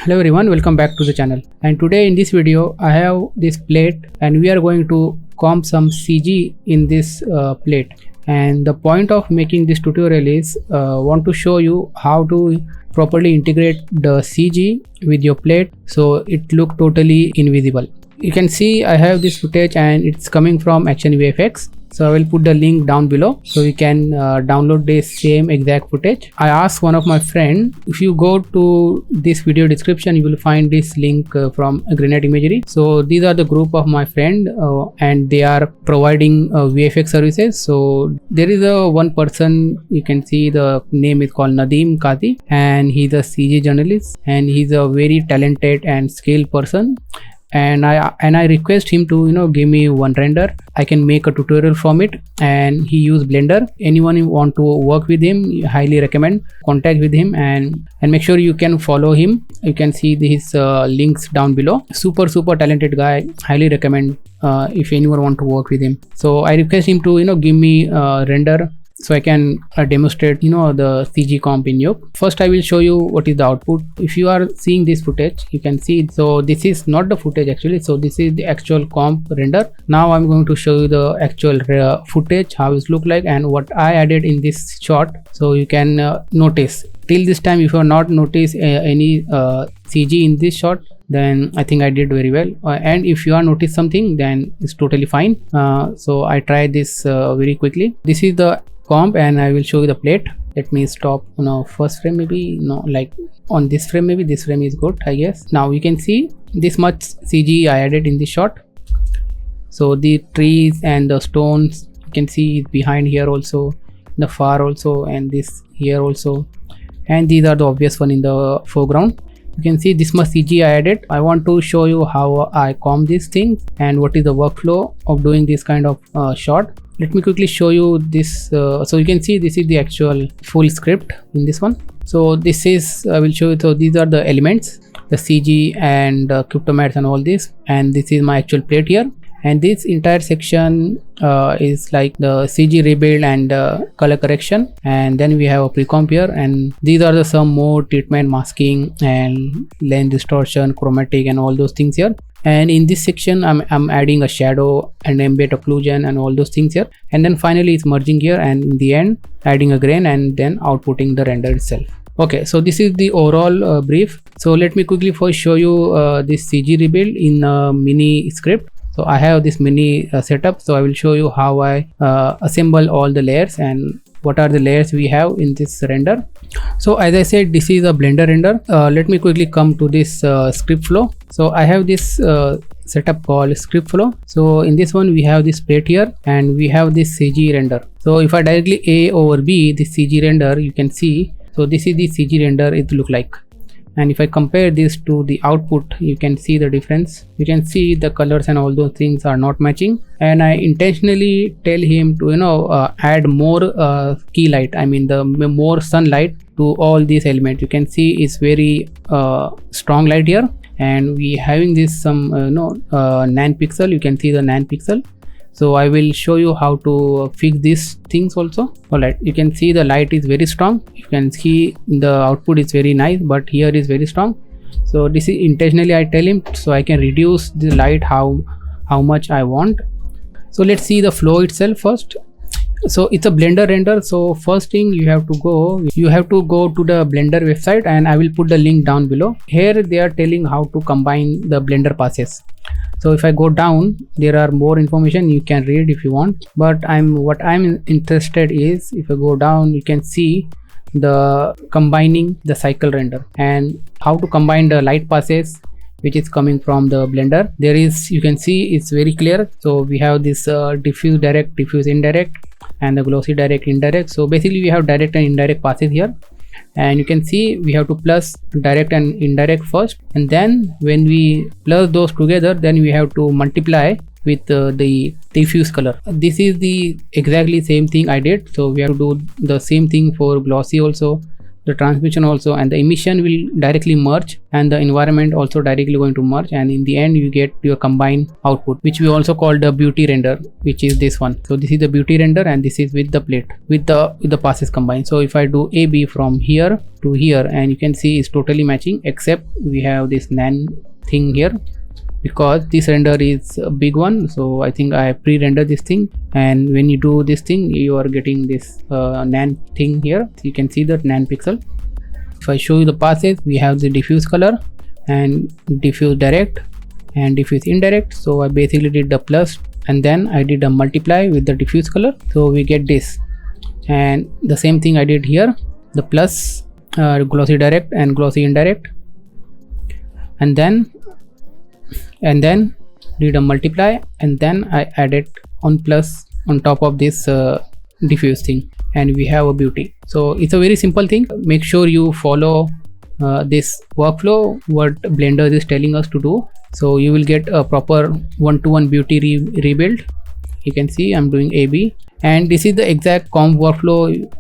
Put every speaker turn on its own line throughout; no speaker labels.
Hello everyone, welcome back to the channel. And today in this video I have this plate and we are going to comp some CG in this plate. And the point of making this tutorial is want to show you how to properly integrate the CG with your plate so it look totally invisible. You can see I have this footage and it's coming from Action VFX. So I will put the link down below so you can download this same exact footage. I asked one of my friend, if you go to this video description you will find this link from Grenade Imagery. So these are the group of my friend and they are providing VFX services. So there is a one person, you can see the name is called Nadeem Kazi and he's a CG journalist and he's a very talented and skilled person. And I request him to give me one render. I can make a tutorial from it, and he use Blender. Anyone who want to work with him, highly recommend contact with him and make sure you can follow him. You can see his links down below. Super talented guy, highly recommend if anyone want to work with him. So I request him to give me render so I can demonstrate the CG comp in Nuke. First I will show you what is the output. If you are seeing this footage, you can see, so this is not the footage actually, so this is the actual comp render. Now I'm going to show you the actual footage, how it look like and what I added in this shot, so you can notice. Till this time if you have not noticed any CG in this shot, then I think I did very well, and if you are noticed something, then it's totally fine. So I tried this very quickly. This is the comp and I will show you the plate. Let me stop first frame, maybe like on this frame, maybe this frame is good, I guess. Now you can see this much CG I added in this shot. So the trees and the stones you can see behind here also, the far also, and this here also, and these are the obvious one in the foreground. You can see this much CG I added. I want to show you how I comp these things and what is the workflow of doing this kind of shot. Let me quickly show you this. So you can see this is the actual full script in this one. So this is, I will show you. So these are the elements, the CG and cryptomats and all this, and this is my actual plate here. And this entire section is like the CG rebuild and color correction, and then we have a pre-comp here, and these are the some more treatment, masking and lens distortion, chromatic and all those things here. And in this section I'm adding a shadow and ambient occlusion and all those things here, and then finally it's merging here, and in the end adding a grain and then outputting the render itself. Okay, so this is the overall brief. So let me quickly first show you this CG rebuild in a mini script. So I have this mini setup, so I will show you how I assemble all the layers and what are the layers we have in this render. So as I said, this is a Blender render. Let me quickly come to this script flow. So I have this setup called script flow. So in this one we have this plate here and we have this CG render. So if I directly A over B this CG render, you can see, so this is the CG render it look like. And if I compare this to the output, you can see the difference. You can see the colors and all those things are not matching, and I intentionally tell him to add more key light, I mean the more sunlight to all these elements. You can see it's very strong light here, and we having this some nan pixel. You can see the nan pixel. So I will show you how to fix these things also. Alright, you can see the light is very strong. You can see the output is very nice, but here is very strong. So this is intentionally I tell him so I can reduce the light how much I want. So let's see the flow itself first. So it's a Blender render. So first thing you have to go to the Blender website, and I will put the link down below. Here they are telling how to combine the Blender passes. So if I go down, there are more information you can read if you want, but what I'm interested is, if I go down, you can see the combining the cycle render and how to combine the light passes which is coming from the Blender. There is, you can see it's very clear. So we have this diffuse direct, diffuse indirect, and the glossy direct, indirect. So basically we have direct and indirect passes here, and you can see we have to plus direct and indirect first, and then when we plus those together, then we have to multiply with the diffuse color. This is the exactly same thing I did. So we have to do the same thing for glossy also, the transmission also, and the emission will directly merge, and the environment also directly going to merge, and in the end you get your combined output, which we also call the beauty render, which is this one. So this is the beauty render, and this is with the plate, with the passes combined. So if I do AB from here to here, and you can see it's totally matching, except we have this NaN thing here, because this render is a big one. So I think I pre-render this thing, and when you do this thing you are getting this NaN thing here. So you can see that NaN pixel. If I show you the passes, we have the diffuse color and diffuse direct and diffuse indirect. So I basically did the plus, and then I did a multiply with the diffuse color, so we get this. And the same thing I did here, the plus, glossy direct and glossy indirect, and then did a multiply, and then I added on plus on top of this diffuse thing, and we have a beauty. So it's a very simple thing. Make sure you follow this workflow what Blender is telling us to do, so you will get a proper one-to-one beauty rebuild. You can see I'm doing AB, and this is the exact comp workflow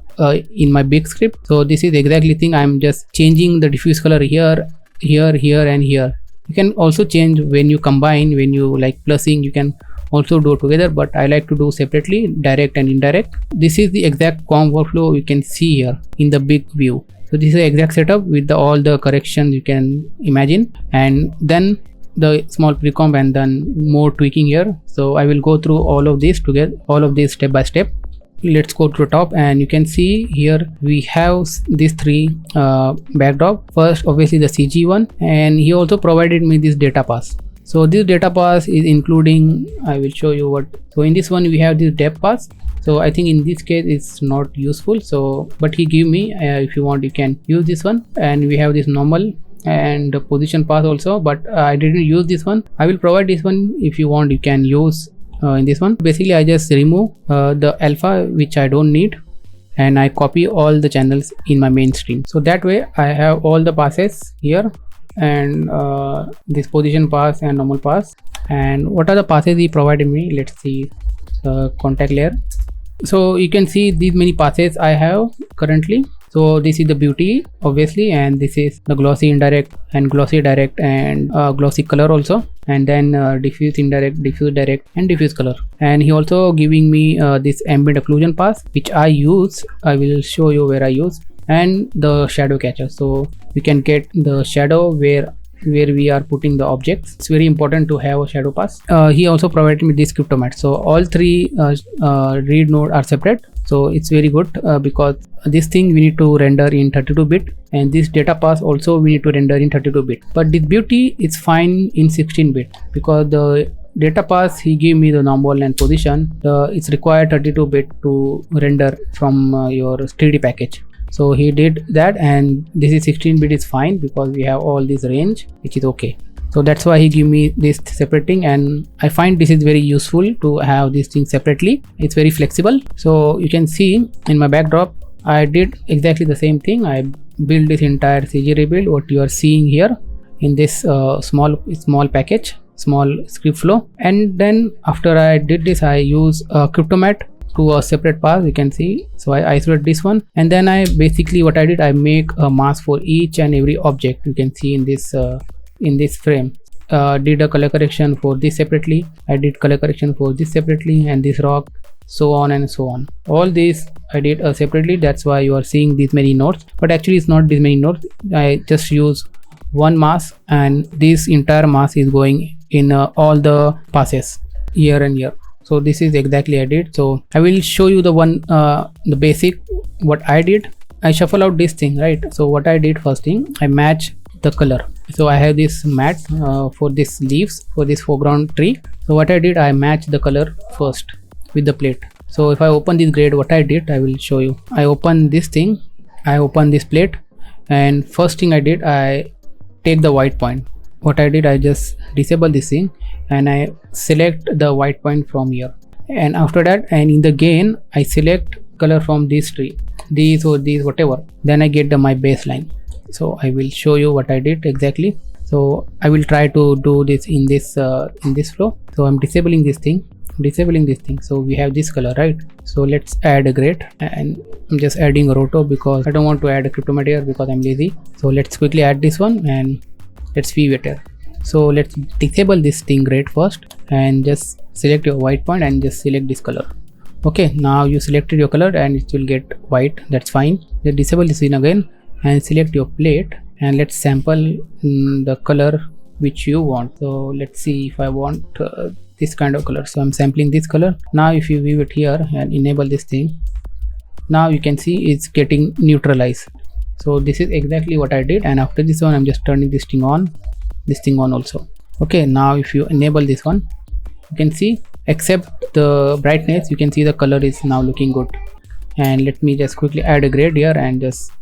in my big script. So this is exactly thing. I'm just changing the diffuse color here, and here. You can also change when you combine, when you like plussing, you can also do together, but I like to do separately, direct and indirect. This is the exact comp workflow you can see here in the big view. So this is the exact setup with all the corrections you can imagine, and then the small pre-comp, and then more tweaking here. So I will go through all of this together, all of this step by step. Let's go to the top, and you can see here we have these three backdrop. First obviously the CG one, and he also provided me this data pass. So this data pass is including, I will show you what. So in this one we have this depth pass. So I think in this case it's not useful, so but he give me, if you want you can use this one. And we have this normal and the position pass also, but I didn't use this one. I will provide this one. If you want you can use in this one. Basically I just remove the alpha which I don't need, and I copy all the channels in my mainstream. So that way I have all the passes here, and this position pass and normal pass. And what are the passes he provided me? Let's see the contact layer. So you can see these many passes I have currently. So this is the beauty obviously, and this is the glossy indirect and glossy direct, and glossy color also, and then diffuse indirect, diffuse direct, and diffuse color. And he also giving me this ambient occlusion pass, which I use. I will show you where I use, and the shadow catcher. So we can get the shadow where we are putting the objects. It's very important to have a shadow pass. He also provided me this cryptomat. So all three read node are separate. So it's very good because this thing we need to render in 32-bit, and this data pass also we need to render in 32-bit. But this beauty is fine in 16-bit, because the data pass he gave me the normal and position. It's required 32-bit to render from your 3D package. So he did that, and this is 16-bit is fine because we have all this range, which is okay. So that's why he give me this separate thing, and I find this is very useful to have these things separately. It's very flexible. So you can see in my backdrop I did exactly the same thing. I built this entire CG rebuild what you are seeing here in this small package, small script flow. And then after I did this, I use a cryptomat to a separate path, you can see. So I isolate this one, and then I basically what I did, I make a mask for each and every object you can see in this frame. Did a color correction for this separately, I did color correction for this separately, and this rock, so on and so on. All these I did separately. That's why you are seeing these many nodes, but actually it's not these many nodes. I just use one mask, and this entire mask is going in all the passes here and here. So this is exactly I did. So I will show you the one the basic what I did. I shuffle out this thing, right? So what I did, first thing, I match the color. So I have this matte for this leaves, for this foreground tree. So what I did, I match the color first with the plate. So if I open this grade, what I did, I will show you. I open this thing, I open this plate, and first thing I did, I take the white point. What I did, I just disable this thing, and I select the white point from here. And after that, and in the gain, I select color from this tree, these or these, whatever. Then I get my baseline. So I will show you what I did exactly. So I will try to do this in this flow. So I'm disabling this thing, disabling this thing. So we have this color, right? So let's add a grade, and I'm just adding a roto because I don't want to add a chromatic here because I'm lazy. So let's quickly add this one and let's view it here. So let's disable this thing grade first and just select your white point and just select this color. Okay, now you selected your color and it will get white. That's fine. Let's disable this in again and select your plate, and let's sample the color which you want. So let's see if I want this kind of color. So I'm sampling this color. Now if you view it here and enable this thing, now you can see it's getting neutralized. So this is exactly what I did, and after this one I'm just turning this thing on also. Okay, now if you enable this one, you can see except the brightness, you can see the color is now looking good. And let me just quickly add a grade here and just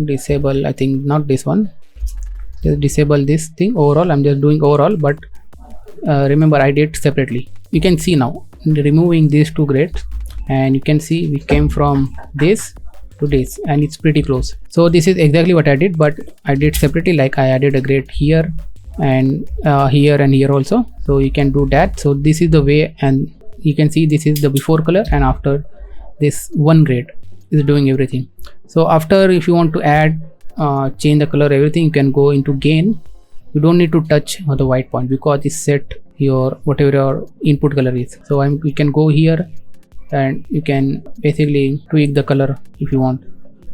disable, I think not this one, just disable this thing. Overall I'm just doing overall, but remember I did separately. You can see now removing these two grades, and you can see we came from this to this and it's pretty close. So this is exactly what I did, but I did separately, like I added a grade here and here and here also. So you can do that. So this is the way, and you can see this is the before color, and after this one grade is doing everything. So after, if you want to add change the color, everything, you can go into gain. You don't need to touch the white point because it's set your whatever your input color is. So you can go here and you can basically tweak the color if you want,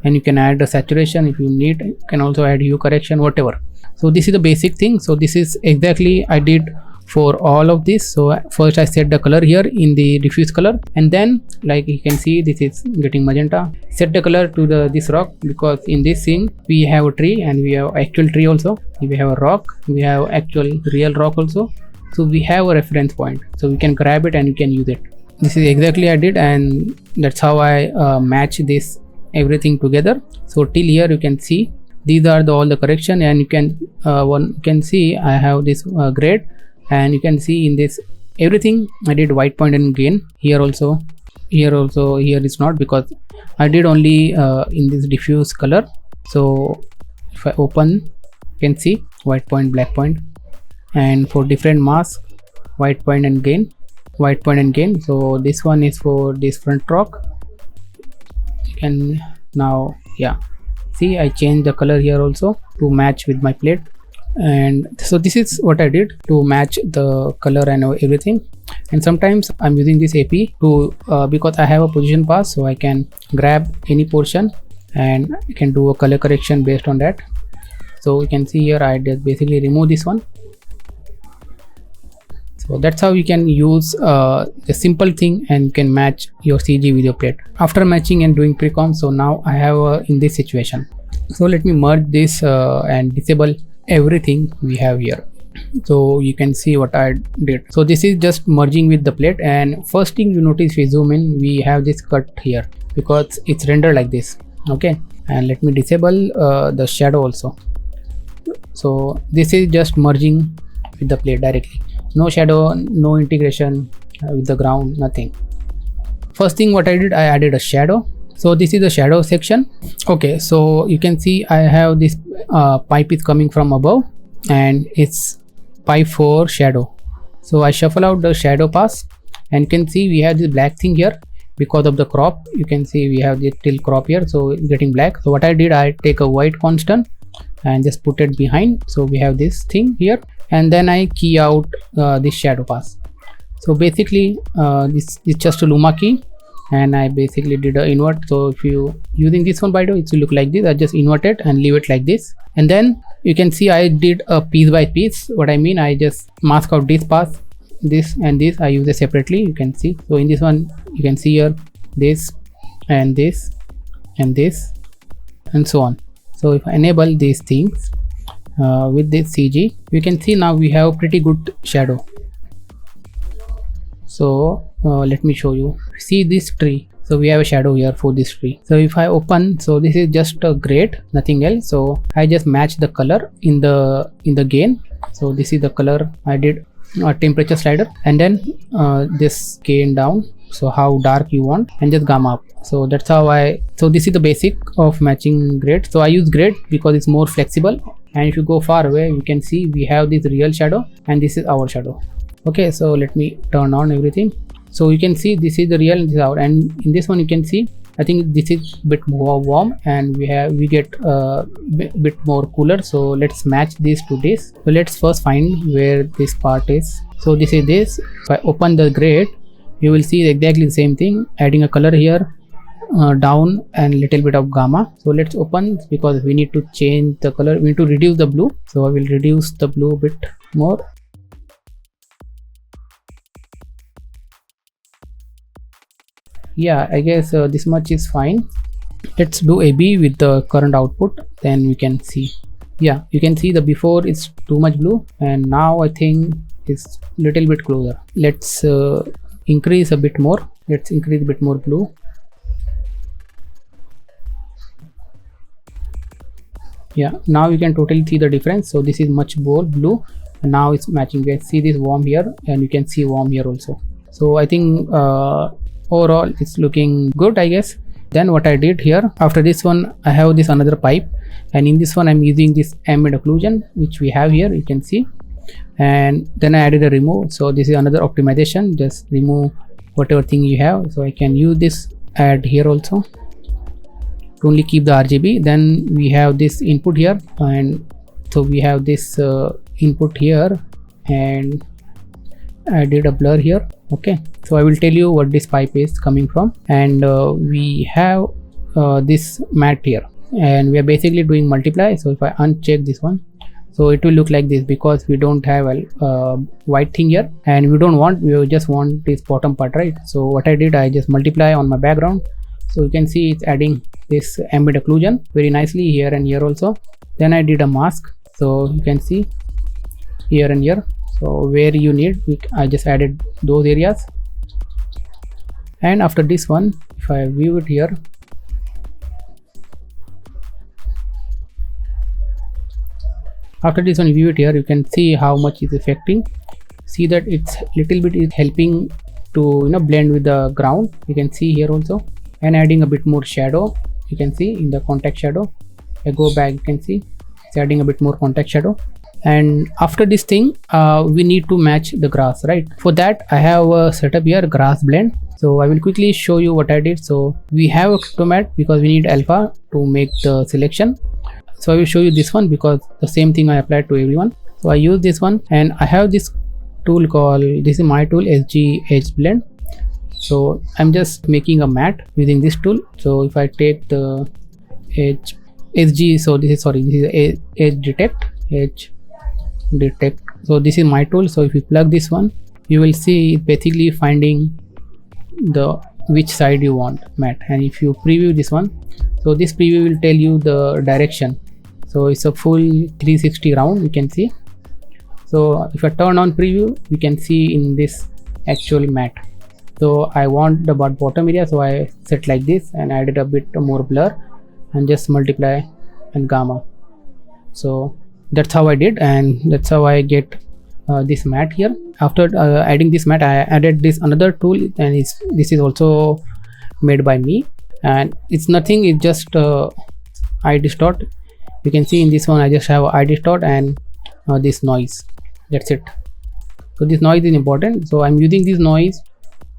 and you can add the saturation if you need. You can also add hue correction, whatever. So this is the basic thing. So this is exactly I did for all of this. So first I set the color here in the diffuse color, and then like you can see this is getting magenta. Set the color to this rock, because in this scene we have a tree and we have actual tree also. We have a rock, we have actual real rock also. So we have a reference point, so we can grab it and you can use it. This is exactly I did, and that's how I match this everything together. So till here you can see these are all the correction, and you can see I have this grade, and you can see in this everything I did white point and gain. Here also, here is not, because I did only in this diffuse color. So if I open, you can see white point, black point, and for different mask, white point and gain, white point and gain. So this one is for this front rock. You can now, yeah, see I changed the color here also to match with my plate. And so this is what I did to match the color and everything. And sometimes I'm using this AP to because I have a position pass, so I can grab any portion and I can do a color correction based on that. So you can see here I just basically remove this one. So that's how you can use a simple thing and you can match your CG with your plate. After matching and doing pre-comp, so now I have in this situation. So let me merge this and disable everything we have here. So you can see what I did. So this is just merging with the plate, and first thing you notice, if we zoom in, we have this cut here because it's rendered like this. Okay, and let me disable the shadow also. So this is just merging with the plate directly. No shadow, no integration with the ground, nothing. First thing what I did, I added a shadow. So this is the shadow section. Okay, so you can see I have this pipe is coming from above, and it's pipe for shadow. So I shuffle out the shadow pass, and you can see we have this black thing here because of the crop. You can see we have the till crop here, so it's getting black. So what I did, I take a white constant and just put it behind. So we have this thing here, and then I key out this shadow pass. So basically this is just a Luma key, and I basically did a invert. So if you using this one, by the way, it will look like this. I just invert it and leave it like this, and then you can see I did a piece by piece. What I mean, I just mask out this pass, this and this, I use it separately. You can see. So in this one you can see here this and this and this and so on. So if I enable these things with this CG, you can see now we have pretty good shadow. So let me show you. See this tree. So we have a shadow here for this tree. So if I open, so this is just a grade, nothing else. So I just match the color in the gain. So this is the color I did, a temperature slider, and then this gain down. So how dark you want, and just gamma up. So that's how so this is the basic of matching grade. So I use grade because it's more flexible. And if you go far away, you can see we have this real shadow and this is our shadow. Okay, so let me turn on everything. So you can see this is the real, this is out, and in this one you can see I think this is bit more warm and we get bit more cooler. So let's match this to this. So let's first find where this part is. So this is this. If I open the grid, you will see exactly the same thing, adding a color here, down and little bit of gamma. So let's open, because we need to change the color, we need to reduce the blue. So I will reduce the blue a bit more. Yeah, I guess this much is fine. Let's do AB with the current output, then we can see. Yeah, you can see the before is too much blue, and now I think it's little bit closer. Let's increase a bit more. Let's increase a bit more blue. Yeah, now you can totally see the difference. So this is much more blue, and now it's matching. You can see this warm here, and you can see warm here also. So I think overall it's looking good, I guess. Then what I did here, after this one I have this another pipe, and in this one I'm using this ambient occlusion which we have here, you can see, and then I added a remove. So this is another optimization, just remove whatever thing you have. So I can use this add here also to only keep the RGB. Then we have this input here, and so we have this input here, and I did a blur here. Okay, so I will tell you what this pipe is coming from, and we have this matte here, and we are basically doing multiply. So if I uncheck this one, so it will look like this, because we don't have a white thing here, and we just want this bottom part, right? So what I did, I just multiply on my background. So you can see it's adding this ambient occlusion very nicely here and here also. Then I did a mask, so you can see here and here. So where you need, I just added those areas. And after this one, if I view it here, after this one view it here, you can see how much is affecting. See that it's little bit is helping to blend with the ground, you can see here also, and adding a bit more shadow, you can see in the contact shadow. I go back, you can see it's adding a bit more contact shadow. And after this thing we need to match the grass, right? For that I have a setup here, grass blend. So I will quickly show you what I did. So we have a Chromatic because we need alpha to make the selection. So I will show you this one, because the same thing I applied to everyone. So I use this one, and I have this tool called, this is my tool, SG Edge Blend. So I'm just making a matte using this tool. So if I take the edge SG, so this is edge detect. So this is my tool. So if you plug this one, you will see basically finding the which side you want matte. And if you preview this one, so this preview will tell you the direction. So it's a full 360 round, you can see. So if I turn on preview, you can see in this actual matte. So I want the bottom area, so I set like this and added a bit more blur and just multiply and gamma. So that's how I did, and that's how I get this matte here. After adding this matte, I added this another tool, and this is also made by me, and it's nothing, it's just eye distort. You can see in this one I just have eye distort and this noise, that's it. So this noise is important, so I'm using this noise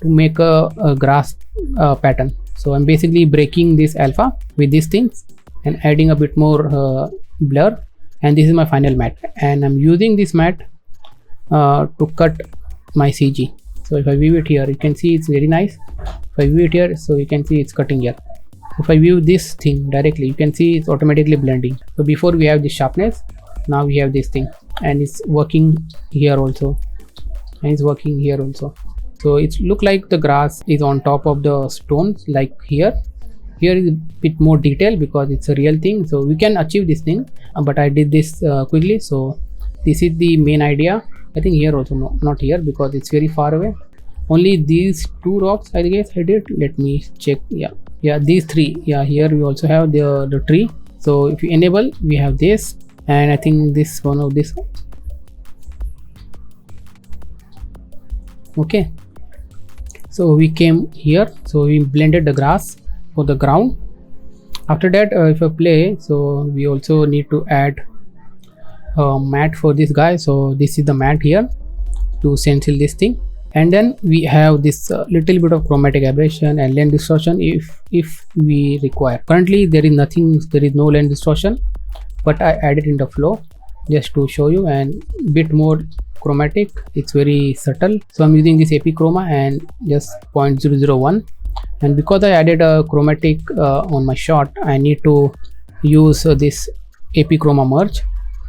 to make a grass pattern. So I'm basically breaking this alpha with these things and adding a bit more blur, and this is my final matte, and I'm using this matte to cut my CG. So if I view it here, you can see it's very nice. If I view it here, so you can see it's cutting here. If I view this thing directly, you can see it's automatically blending. So before we have this sharpness, now we have this thing, and it's working here also, and it's working here also. So it look like the grass is on top of the stones, like here. Here is a bit more detail because it's a real thing, so we can achieve this thing, but I did this quickly. So this is the main idea. I think here also, no, not here because it's very far away. Only these two rocks I guess I did. Let me check. Yeah, these three. Yeah, here we also have the tree. So if you enable, we have this, and I think this one of this. Okay, so we came here, so we blended the grass for the ground. After that, if I play, so we also need to add matte for this guy. So this is the matte here. to stencil this thing. And then we have this little bit of chromatic aberration and lens distortion if we require. Currently there is nothing, there is no lens distortion, but I added in the flow just to show you, and bit more chromatic. It's very subtle, so I'm using this AP Chroma and just 0.001. And because I added a chromatic on my shot, I need to use this AP Chroma merge.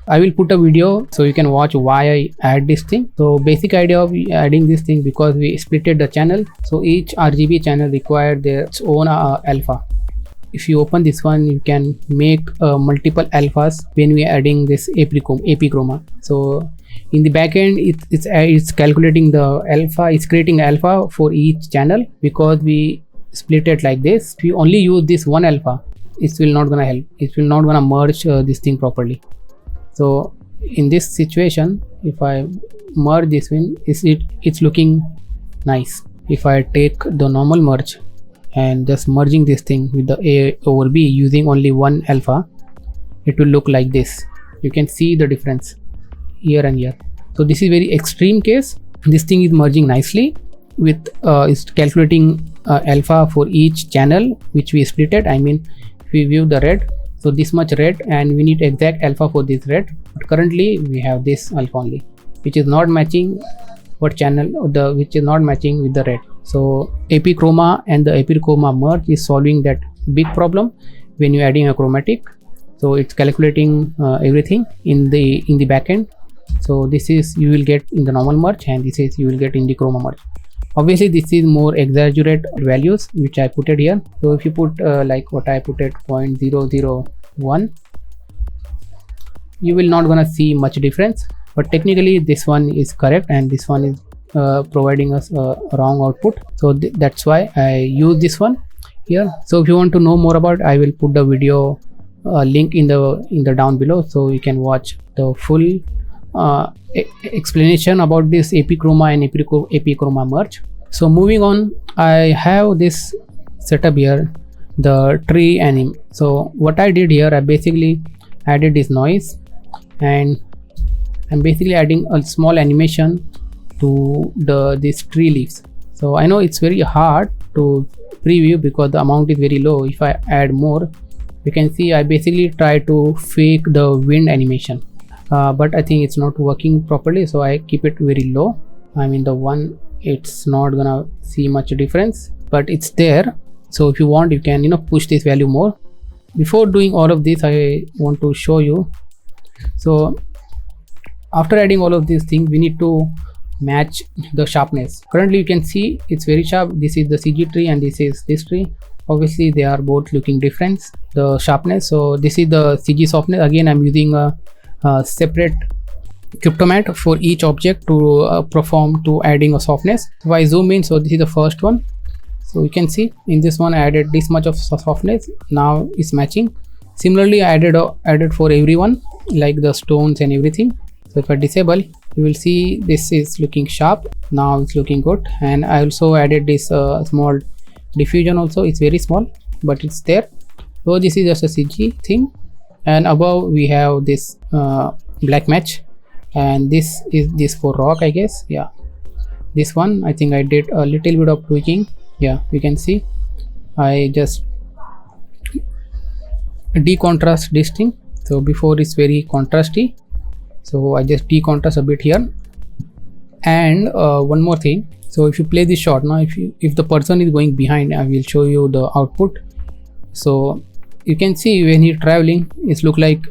I will put a video so you can watch why I add this thing. So basic idea of adding this thing, because we splitted the channel, so each RGB channel required their own alpha. If you open this one, you can make multiple alphas when we are adding this AP Chroma. So in the backend, it's calculating the alpha, it's creating alpha for each channel, because we split it like this. If you only use this one alpha, it will not gonna help, it will not gonna merge this thing properly. So in this situation, if I merge this one, it's looking nice. If I take the normal merge and just merging this thing with the A over B using only one alpha, it will look like this. You can see the difference here and here. So this is very extreme case. This thing is merging nicely with is calculating alpha for each channel which we split it. I mean, if we view the red, so this much red, and we need exact alpha for this red, but currently we have this alpha only, which is not matching what channel, which is not matching with the red. So AP Chroma and the AP Chroma merge is solving that big problem when you're adding a chromatic. So it's calculating everything in the backend. So this is you will get in the normal merge, and this is you will get in the chroma merge. Obviously this is more exaggerate values which I put it here. So if you put like what I put at 0.001, you will not gonna see much difference, but technically this one is correct and this one is providing us a wrong output. So that's why I use this one here. So if you want to know more about it, I will put the video link in the down below, so you can watch the full explanation about this AP Chroma and AP Chroma merge. So moving on, I have this setup here, the tree anim. So what I did here, I basically added this noise, and I'm basically adding a small animation to these tree leaves. So I know it's very hard to preview because the amount is very low. If I add more, you can see I basically try to fake the wind animation, but I think it's not working properly, so I keep it very low. I mean, the one, it's not gonna see much difference, but it's there. So if you want, you can push this value more. Before doing all of this, I want to show you. So after adding all of these things, we need to match the sharpness. Currently you can see it's very sharp. This is the CG tree and this is this tree. Obviously they are both looking different, the sharpness. So this is the CG softness. Again, I'm using a separate cryptomat for each object to perform to adding a softness. If I zoom in, so this is the first one. So you can see in this one I added this much of softness. Now it's matching. Similarly I added for everyone, like the stones and everything. So if I disable, you will see this is looking sharp. Now it's looking good. And I also added this small diffusion also. It's very small, but it's there. So this is just a CG thing. And above we have this black match, and this is this for rock, I guess. Yeah, this one I think I did a little bit of tweaking. Yeah, you can see I just decontrast this thing. So before it's very contrasty, so I just decontrast a bit here. And one more thing, so if you play this shot now, if the person is going behind, I will show you the output. So you can see when he's traveling, it's look like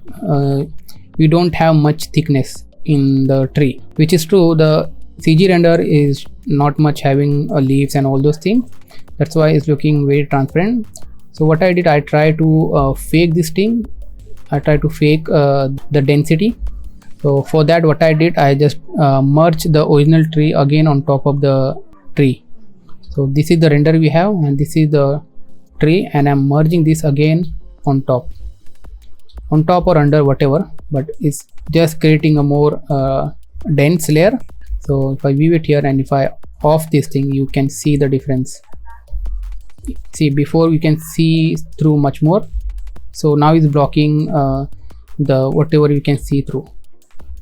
we don't have much thickness in the tree, which is true. The CG render is not much having leaves and all those things. That's why it's looking very transparent. So what I did, I try to fake this thing. I try to fake the density. So for that, what I did, I just merged the original tree again on top of the tree. So this is the render we have, and this is the tree, and I'm merging this again on top or under, whatever, but it's just creating a more dense layer. So if I view it here and if I off this thing, you can see the difference. See, before you can see through much more, so now it's blocking the whatever you can see through.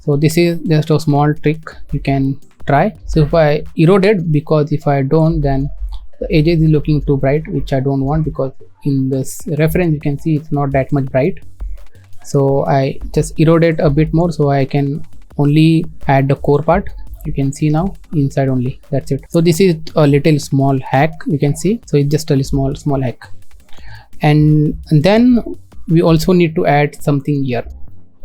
So this is just a small trick you can try. So if I erode it, because if I don't, then the edges is looking too bright, which I don't want, because in this reference you can see it's not that much bright. So I just erode it a bit more, so I can only add the core part. You can see now inside only, that's it. So this is a little small hack, you can see. So it's just a small hack. And then we also need to add something here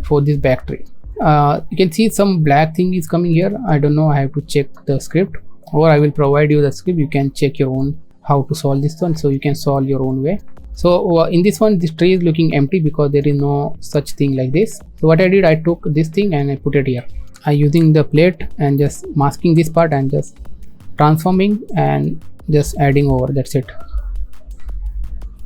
for this back tree. You can see some black thing is coming here. I don't know, I have to check the script, or I will provide you the script. You can check your own how to solve this one, so you can solve your own way. So in this one, this tree is looking empty because there is no such thing like this. So what I did, I took this thing and I put it here. I using the plate and just masking this part and just transforming and just adding over, that's it.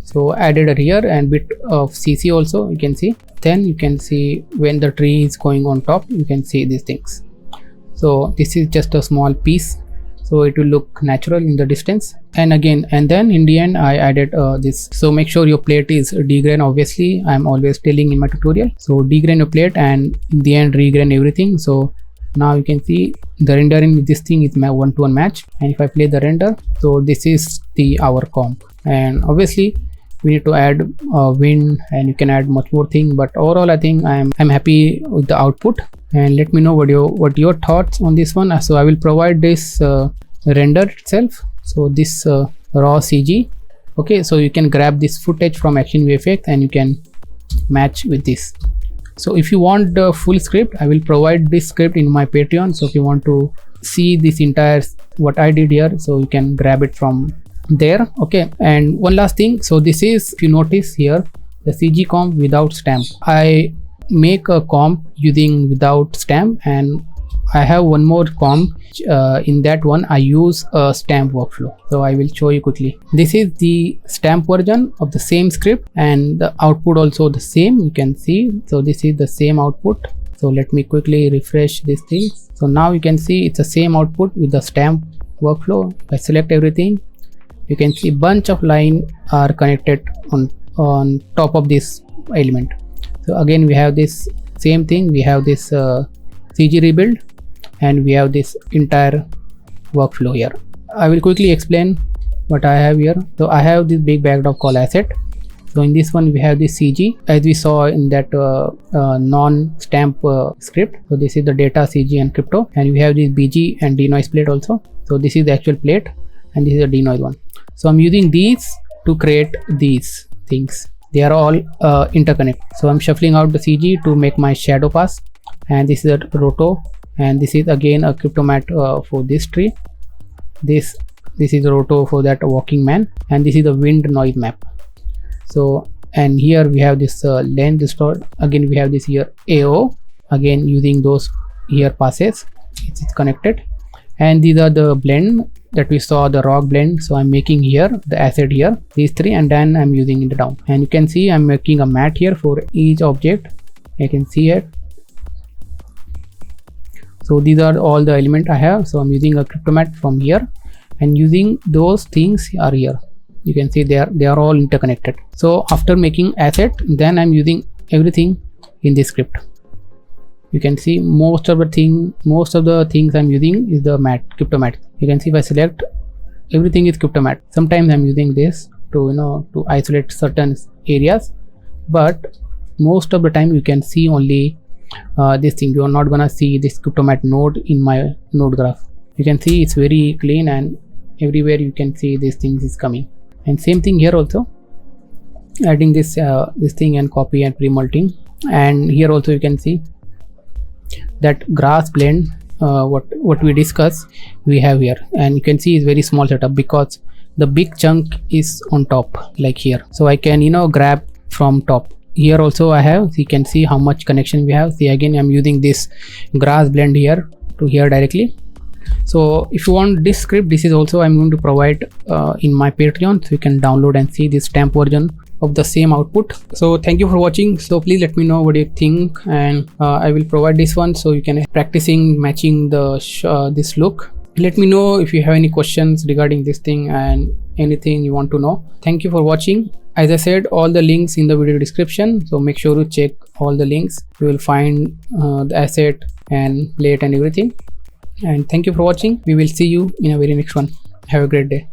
So added it here, and bit of CC also, you can see. Then you can see when the tree is going on top, you can see these things. So this is just a small piece, so it will look natural in the distance. And again, and then in the end I added this. So make sure your plate is degrain. Obviously I'm always telling in my tutorial, so degrain your plate and in the end regrain everything. So now you can see the rendering with this thing is my 1-to-1 match. And if I play the render, so this is our comp. And obviously we need to add wind, and you can add much more thing, but overall I think I'm happy with the output. And let me know what your thoughts on this one. So I will provide this render itself, so this raw CG. Okay, so you can grab this footage from Action VFX and you can match with this. So if you want the full script, I will provide this script in my Patreon. So if you want to see this entire what I did here, so you can grab it from there. Okay, and one last thing, so this is, if you notice here, the CG comp without stamp. I make a comp using without stamp, and I have one more comp. In that one I use a stamp workflow, so I will show you quickly. This is the stamp version of the same script, and the output also the same, you can see. So this is the same output. So let me quickly refresh this thing. So now you can see it's the same output with the stamp workflow. If I select everything, you can see bunch of line are connected on top of this element. So again we have this same thing, we have this CG rebuild, and we have this entire workflow here. I will quickly explain what I have here. So I have this big backdrop called asset. So in this one we have this CG as we saw in that non-stamp script. So this is the data, CG and crypto, and we have this BG and denoise plate also. So this is the actual plate and this is the denoise one. So I'm using these to create these things. They are all interconnect. So I'm shuffling out the CG to make my shadow pass, and this is a roto, and this is again a crypto mat for this tree. This is a roto for that walking man, and this is the wind noise map. So, and here we have this length distort. Again we have this here AO, again using those here passes, it's connected. And these are the blend that we saw, the rock blend. So I'm making here the asset here, these three, and then I'm using it down. And you can see I'm making a mat here for each object. You can see it. So these are all the element I have. So I'm using a crypto mat from here, and using those things are here. You can see they are all interconnected. So after making asset, then I'm using everything in this script. You can see most of the things I'm using is the mat, crypto mat. You can see if I select, everything is crypto mat. Sometimes I'm using this to to isolate certain areas, but most of the time you can see only this thing. You are not gonna see this crypto mat node in my node graph. You can see it's very clean, and everywhere you can see these things is coming. And same thing here also, adding this this thing and copy and pre-multing. And here also you can see that grass blend, what we discussed we have here, and you can see it's very small setup because the big chunk is on top, like here. So I can grab from top. Here also I have, so you can see how much connection we have. See, again I'm using this grass blend here to here directly. So if you want this script, this is also I'm going to provide in my Patreon, so you can download and see this stamp version of the same output. So thank you for watching. So please let me know what you think, and I will provide this one so you can practicing matching the this look. Let me know if you have any questions regarding this thing and anything you want to know. Thank you for watching. As I said, all the links in the video description, so make sure to check all the links. You will find the asset and plate and everything. And thank you for watching. We will see you in a very next one. Have a great day.